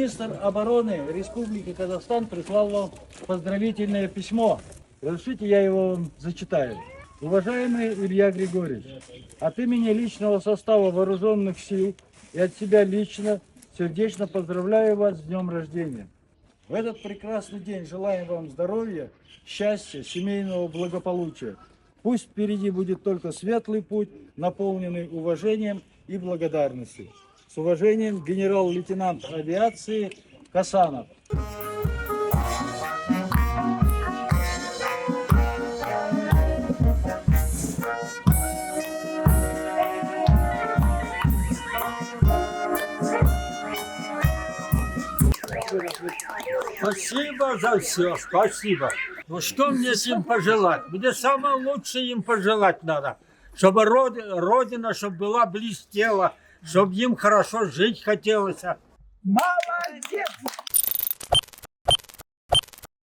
Министр обороны Республики Казахстан прислал вам поздравительное письмо. Разрешите, я его вам зачитаю. Уважаемый Илья Григорьевич, от имени личного состава вооруженных сил и от себя лично сердечно поздравляю вас с днем рождения. В этот прекрасный день желаем вам здоровья, счастья, семейного благополучия. Пусть впереди будет только светлый путь, наполненный уважением и благодарностью. С уважением, генерал-лейтенант авиации Касанов. Спасибо за все, спасибо. Ну что мне им пожелать? Мне самое лучшее им пожелать надо. Чтобы Родина, чтобы была блестела, чтобы им хорошо жить хотелось. Молодец!